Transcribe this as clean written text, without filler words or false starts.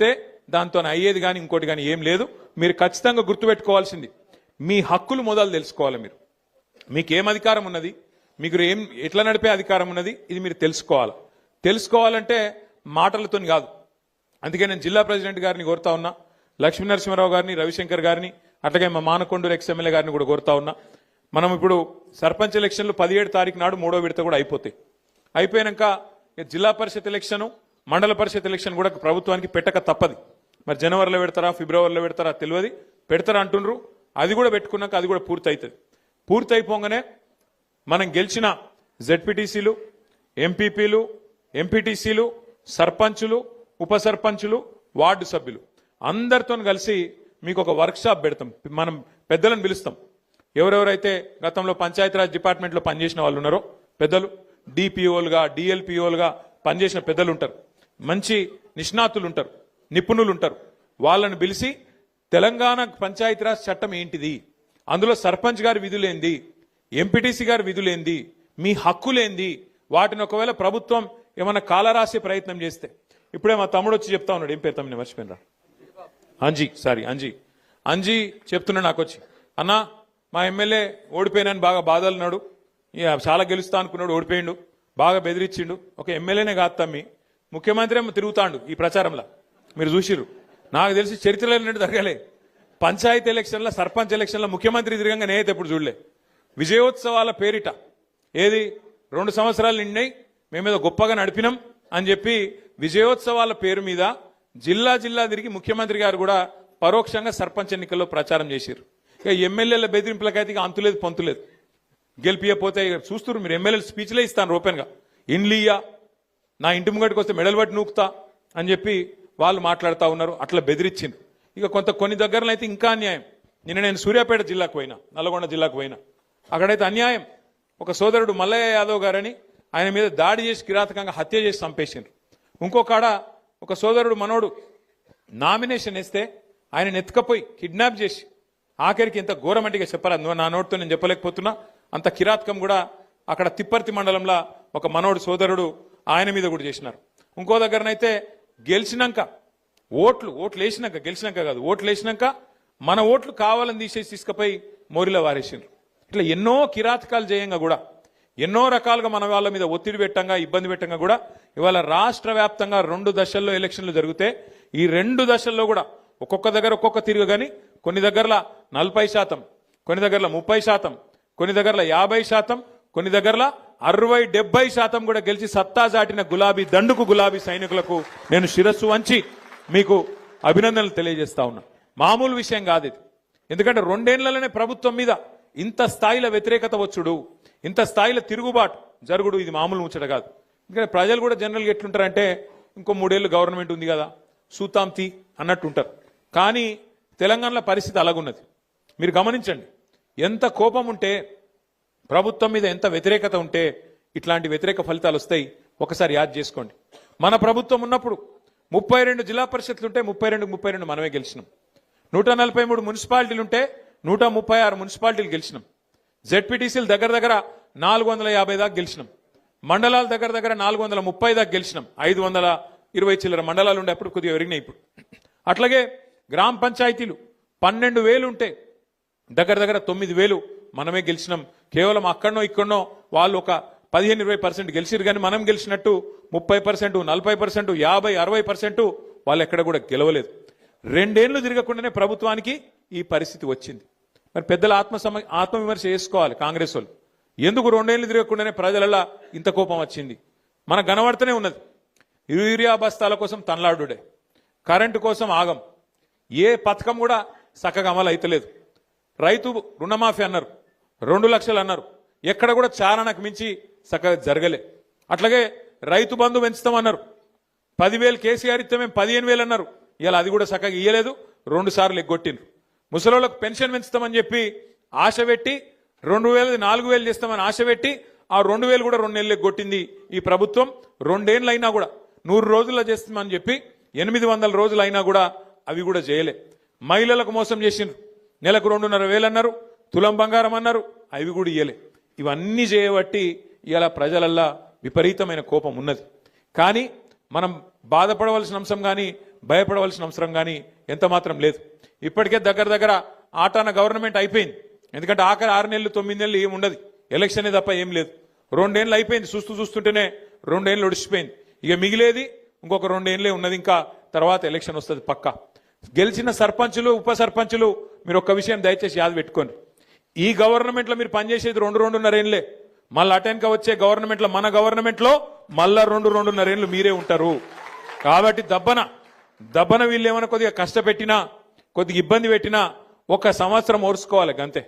చెప్తే దాంతో అయ్యేది కానీ ఇంకోటి కానీ ఏం లేదు. మీరు ఖచ్చితంగా గుర్తుపెట్టుకోవాల్సింది మీ హక్కులు మొదలు తెలుసుకోవాలి. మీకు ఏం అధికారం ఉన్నది, మీకు ఎట్లా నడిపే అధికారం ఉన్నది, ఇది మీరు తెలుసుకోవాలంటే మాటలతో కాదు. అందుకే నేను జిల్లా ప్రెసిడెంట్ గారిని కోరుతా ఉన్నా, లక్ష్మీ నరసింహారావు గారిని, రవిశంకర్ గారిని, అట్లాగే మా మానకొండూరు ఎక్స్ఎమ్మెల్యే గారిని కూడా కోరుతా ఉన్నా. మనం ఇప్పుడు సర్పంచ్ ఎలక్షన్లు 17 తారీఖు నాడు 3వ విడత కూడా అయిపోతాయి. అయిపోయాక జిల్లా పరిషత్ ఎలక్షన్, మండల పరిషత్ ఎలక్షన్ కూడా ప్రభుత్వానికి పెట్టక తప్పది. మరి జనవరిలో పెడతారా, ఫిబ్రవరిలో పెడతారా తెలియదు, పెడతారా అంటుండ్రు. అది కూడా పెట్టుకున్నాక అది కూడా పూర్తవుతుంది. పూర్తయిపోగానే మనం గెలిచిన జెడ్పీటీసీలు, ఎంపీపీలు, ఎంపీటీసీలు, సర్పంచులు, ఉప సర్పంచులు, వార్డు సభ్యులు అందరితో కలిసి మీకు ఒక వర్క్షాప్ పెడతాం. మనం పెద్దలను పిలుస్తాం. ఎవరెవరైతే గతంలో పంచాయతీరాజ్ డిపార్ట్మెంట్లో పనిచేసిన వాళ్ళు ఉన్నారో పెద్దలు, డిపిఓలుగా, డిఎల్పిఓలుగా పనిచేసిన పెద్దలు ఉంటారు, మంచి నిష్ణాతులు ఉంటారు, నిపుణులు ఉంటారు. వాళ్ళని పిలిచి తెలంగాణ పంచాయతీరాజ్ చట్టం ఏంటిది, అందులో సర్పంచ్ గారి విధులేంది, ఎంపీటీసీ గారి విధులేంది, మీ హక్కులేంది, వాటిని ఒకవేళ ప్రభుత్వం ఏమైనా కాలరాసే ప్రయత్నం చేస్తే, ఇప్పుడే మా తమ్ముడు వచ్చి చెప్తా ఉన్నాడు, ఏం పేరు తమ్ముడు మర్చిపోయినరా, అంజీ చెప్తున్నా నాకు వచ్చి, అన్నా మా ఎమ్మెల్యే ఓడిపోయినాను బాగా బాధలున్నాడు, చాలా గెలుస్తా అనుకున్నాడు, ఓడిపోయిండు, బాగా బెదిరించిండు. ఒక ఎమ్మెల్యేనే కాదు తమ్మి, ముఖ్యమంత్రి ఏమో తిరుగుతాండు ఈ ప్రచారంలో, మీరు చూసిర్రు. నాకు తెలిసి చరిత్రలో జరగలే. పంచాయతీ ఎలక్షన్ల, సర్పంచ్ ఎలక్షన్ల ముఖ్యమంత్రి తిరగంగా నేనైతే ఎప్పుడు చూడలే. విజయోత్సవాల పేరిట ఏది 2 సంవత్సరాలు నిండినాయి, మేమేదో గొప్పగా నడిపినాం అని చెప్పి విజయోత్సవాల పేరు మీద జిల్లా తిరిగి ముఖ్యమంత్రి గారు కూడా పరోక్షంగా సర్పంచ్ ఎన్నికల్లో ప్రచారం చేశారు. ఇక ఎమ్మెల్యేల బెదిరింపులకైతే ఇక అంతులేదు పొంతులేదు. గెలిపియపోతే చూస్తున్నారు మీరు, ఎమ్మెల్యేలు స్పీచ్లే ఇస్తాను ఓపెన్గా, ఇండ్లియా నా ఇంటి ముంగటికి వస్తే మెడల్ పట్టి నూకుతా అని చెప్పి వాళ్ళు మాట్లాడుతూ ఉన్నారు. అట్లా బెదిరించింది. ఇక కొన్ని దగ్గరలో అయితే ఇంకా అన్యాయం. నిన్న నేను సూర్యాపేట జిల్లాకు పోయినా, నల్గొండ జిల్లాకు పోయినా, అక్కడైతే అన్యాయం. ఒక సోదరుడు మల్లయ్య యాదవ్ గారని ఆయన మీద దాడి చేసి కిరాతకంగా హత్య చేసి చంపేసిండ్రు. ఇంకొకాడ ఒక సోదరుడు మనోడు నామినేషన్ వేస్తే ఆయన ఎత్తుకపోయి కిడ్నాప్ చేసి, ఆఖరికి ఇంత ఘోరమంటిగా చెప్పరాదు, నా నోటితో నేను చెప్పలేకపోతున్నా, అంత కిరాతకం కూడా అక్కడ తిప్పర్తి మండలంలో ఒక మనోడు సోదరుడు ఆయన మీద కూడా చేసినారు. ఇంకో దగ్గరనైతే గెలిచినాక ఓట్లు వేసినాక, గెలిచినాక కాదు, ఓట్లు వేసినాక మన ఓట్లు కావాలని తీసేసి తీసుకుపోయి మోరిలో వారేసిండ్రు. ఇట్లా ఎన్నో కిరాతకాలు చేయంగా కూడా, ఎన్నో రకాలుగా మన వాళ్ళ మీద ఒత్తిడి పెట్టంగా, ఇబ్బంది పెట్టంగా కూడా ఇవాళ రాష్ట్ర వ్యాప్తంగా 2 దశల్లో ఎలక్షన్లు జరిగితే, ఈ 2 దశల్లో కూడా ఒక్కొక్క దగ్గర ఒక్కొక్క తిరుగు, కానీ కొన్ని దగ్గరలో 40%, కొన్ని దగ్గరలో 30%, కొన్ని దగ్గరలో 50%, కొన్ని దగ్గరలో 60-70% కూడా గెలిచి సత్తా చాటిన గులాబీ దండుకు, గులాబీ సైనికులకు నేను శిరస్సు వంచి మీకు అభినందనలు తెలియజేస్తా ఉన్నా. మామూలు విషయం కాదు ఇది. ఎందుకంటే 2 ఏళ్లలోనే ప్రభుత్వం మీద ఇంత స్థాయిలో వ్యతిరేకత వచ్చుడు, ఇంత స్థాయిలో తిరుగుబాటు జరుగుడు, ఇది మామూలు ముచ్చట కాదు. ఎందుకంటే ప్రజలు కూడా జనరల్గా ఎట్లుంటారంటే, ఇంకో 3 ఏళ్ళు గవర్నమెంట్ ఉంది కదా సూతాంతి అన్నట్టు ఉంటారు. కానీ తెలంగాణలో పరిస్థితి అలాగున్నది. మీరు గమనించండి, ఎంత కోపం ఉంటే, ప్రభుత్వం మీద ఎంత వ్యతిరేకత ఉంటే ఇట్లాంటి వ్యతిరేక ఫలితాలు వస్తాయి. ఒకసారి యాద్ చేసుకోండి. మన ప్రభుత్వం ఉన్నప్పుడు 32 జిల్లా పరిషత్లు ఉంటే 32 మనమే గెలిచినాం. 143 మున్సిపాలిటీలు ఉంటే 136 మున్సిపాలిటీలు గెలిచినాం. జెడ్పీటీసీలు దగ్గర 450 దాకా గెలిచినాం. మండలాలు దగ్గర 430 దాకా గెలిచినాం. 520 చిల్లర మండలాలు ఉండే అప్పుడు కొద్దిగా పెరిగినాయి ఇప్పుడు. అట్లాగే గ్రామ పంచాయతీలు 12,000 ఉంటే దగ్గర 9,000 మనమే గెలిచినాం. కేవలం అక్కడనో ఇక్కడనో వాళ్ళు ఒక 15-20% గెలిచిరు, కానీ మనం గెలిచినట్టు 30%, 40%, 50-60% వాళ్ళు ఎక్కడ కూడా గెలవలేదు. 2 ఏళ్లు తిరగకుండానే ప్రభుత్వానికి ఈ పరిస్థితి వచ్చింది. మరి పెద్దల ఆత్మవిమర్శ చేసుకోవాలి కాంగ్రెస్ వాళ్ళు. ఎందుకు 2 ఏళ్లు తిరగకుండానే ప్రజలలా ఇంత కోపం వచ్చింది? మనకు కనబడుతూనే ఉన్నది. యూరియా బస్తాల కోసం తనలాడుడే, కరెంటు కోసం ఆగం, ఏ పథకం కూడా చక్కగా అమలు అయితలేదు. రైతు రుణమాఫీ అన్నారు, 2 లక్షలు అన్నారు, ఎక్కడ కూడా చారణకు మించి చక్కగా జరగలే. అట్లాగే రైతు బంధు పెంచుతామన్నారు, 10,000 కేసీఆర్ ఇస్తే మేము 15,000 అన్నారు, ఇలా అది కూడా చక్కగా ఇయ్యలేదు, 2 సార్లు ఎగ్గొట్టిండ్రు. ముసలోళ్ళకు పెన్షన్ పెంచుతామని చెప్పి ఆశ పెట్టి 2,000 4,000 చేస్తామని ఆశ పెట్టి ఆ 2,000 కూడా 2 నెలలు ఎగ్గొట్టింది ఈ ప్రభుత్వం. 2 ఏళ్ళు అయినా కూడా 100 రోజుల్లో చేస్తామని చెప్పి 800 రోజులు అయినా కూడా అవి కూడా చేయలే. మహిళలకు మోసం చేసిండ్రు, నెలకు 2,500 అన్నారు, తులం బంగారం అన్నారు, అవి కూడా ఇయ్యలే. ఇవన్నీ చేయబట్టి ఇలా ప్రజలల్లా విపరీతమైన కోపం ఉన్నది. కానీ మనం బాధపడవలసిన అంశం కానీ భయపడవలసిన అవసరం కానీ ఎంత మాత్రం లేదు. ఇప్పటికే దగ్గర ఆటాన గవర్నమెంట్ అయిపోయింది. ఎందుకంటే ఆఖరి 6 నెలలు 9 నెలలు ఏమి ఉండదు, ఎలక్షనే తప్ప ఏం లేదు. 2 ఏళ్ళు అయిపోయింది, చూస్తుంటేనే 2 ఏళ్ళు ఒడిచిపోయింది. ఇక మిగిలేది ఇంకొక 2 ఏళ్ళే ఉన్నది, ఇంకా తర్వాత ఎలక్షన్ వస్తుంది పక్కా. గెలిచిన సర్పంచులు ఉప సర్పంచులు మీరు ఒక్క విషయం దయచేసి యాద పెట్టుకోండి, ఈ గవర్నమెంట్లో మీరు పనిచేసేది 2-2.5 ఏళ్ళే. మళ్ళీ అటెన్క వచ్చే గవర్నమెంట్లో మన గవర్నమెంట్లో మళ్ళా 2-2.5 ఏళ్ళు మీరే ఉంటారు. కాబట్టి దబ్బన వీళ్ళు ఏమైనా కొద్దిగా కష్టపెట్టినా కొద్దిగా ఇబ్బంది పెట్టినా 1 సంవత్సరం ఓర్చుకోవాలి అంతే.